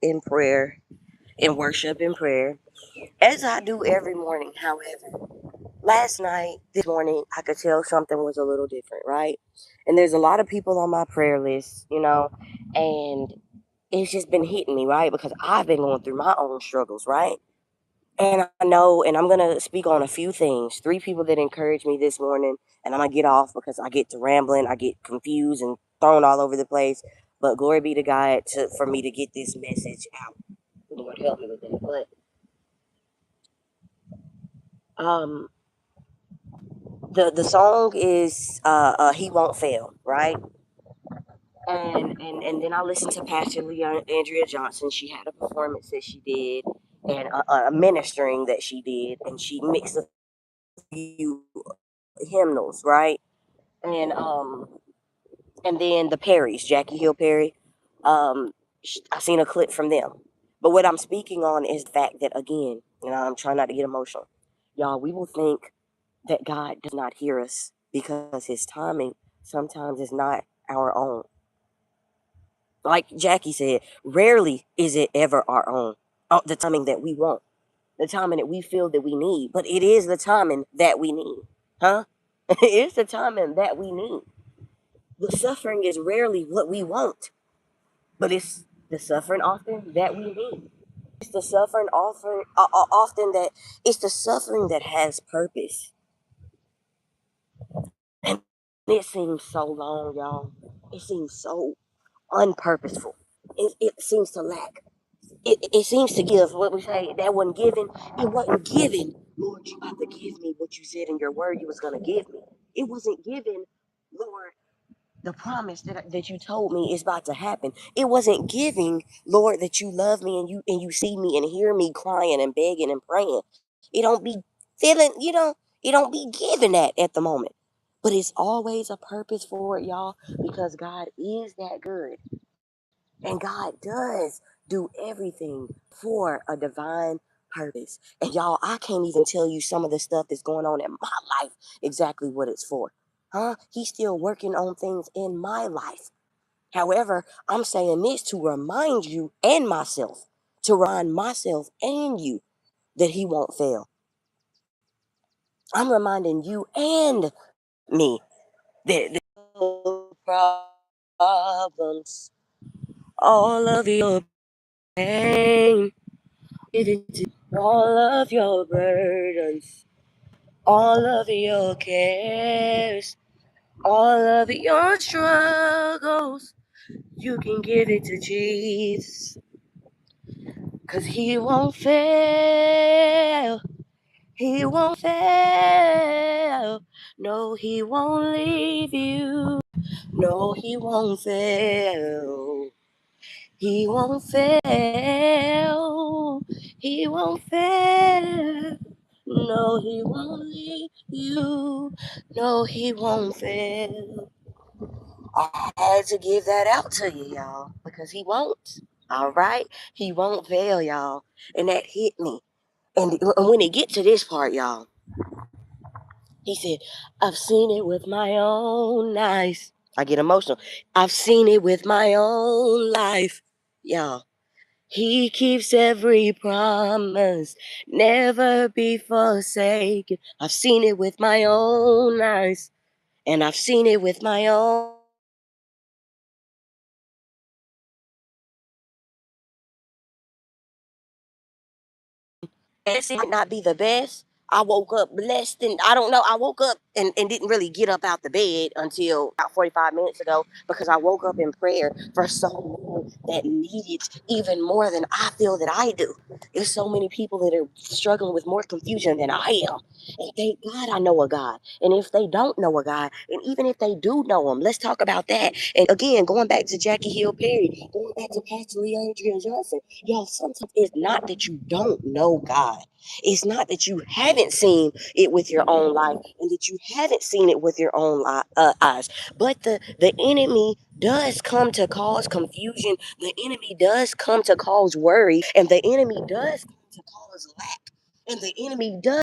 in prayer, in worship and prayer, as I do every morning. However, this morning, I could tell something was a little different, right? And there's a lot of people on my prayer list, and it's just been hitting me, right? Because I've been going through my own struggles, right? And I know, and I'm going to speak on a few things. Three people that encouraged me this morning, and I'm going to get off because I get to rambling, I get confused and thrown all over the place. But glory be to God for me to get this message out. Lord help me with that. But the song is He Won't Fail, right? And then I listened to Pastor Leah Andrea Johnson. She had a performance that she did, and a ministering that she did, and she mixed a few hymnals, right? And then the Perrys, Jackie Hill Perry. I seen a clip from them. But what I'm speaking on is the fact that, again, I'm trying not to get emotional. Y'all, we will think that God does not hear us because his timing sometimes is not our own. Like Jackie said, rarely is it ever our own. The timing that we want, the timing that we feel that we need, but it is the timing that we need. Huh? It's the timing that we need. The suffering is rarely what we want, but it's the suffering often that we need. It's the suffering often that it's the suffering that has purpose. And it seems so long, y'all. It seems so unpurposeful. It seems to lack. It seems to give what we say that wasn't given. It wasn't given. Lord, you have to give me what you said in your word you was gonna give me. It wasn't given, Lord, the promise that you told me is about to happen. It wasn't giving, Lord, that you love me and you see me and hear me crying and begging and praying. It don't be feeling, it don't be giving that at the moment. But it's always a purpose for it, y'all, because God is that good. And God does do everything for a divine purpose. And y'all, I can't even tell you some of the stuff that's going on in my life, exactly what it's for. Huh? He's still working on things in my life. However, I'm saying this to remind you and myself, to remind myself and you that he won't fail. I'm reminding you and me that the problems, all of your pain, all of your burdens, all of your cares, all of your struggles, you can give it to Jesus. 'Cause he won't fail. He won't fail. No, he won't leave you. No, he won't fail. He won't fail. He won't fail. No, he won't leave you. No, he won't fail. I had to give that out to you, y'all, because he won't. All right? He won't fail, y'all. And that hit me. And when it get to this part, y'all, he said, I've seen it with my own eyes. I get emotional. I've seen it with my own life. Y'all. He keeps every promise, never be forsaken. I've seen it with my own eyes, and I've seen it with my own. It might not be the best. I woke up blessed and I don't know. I woke up and didn't really get up out the bed until about 45 minutes ago because I woke up in prayer for someone that needed even more than I feel that I do. There's so many people that are struggling with more confusion than I am. And thank God I know a God. And if they don't know a God, and even if they do know him, let's talk about that. And again, going back to Jackie Hill Perry, going back to Pastor Leah Andrea Johnson, y'all, sometimes it's not that you don't know God. It's not that you haven't seen it with your own life and that you haven't seen it with your own eyes. But the enemy does come to cause confusion. The enemy does come to cause worry. And the enemy does come to cause lack. And the enemy does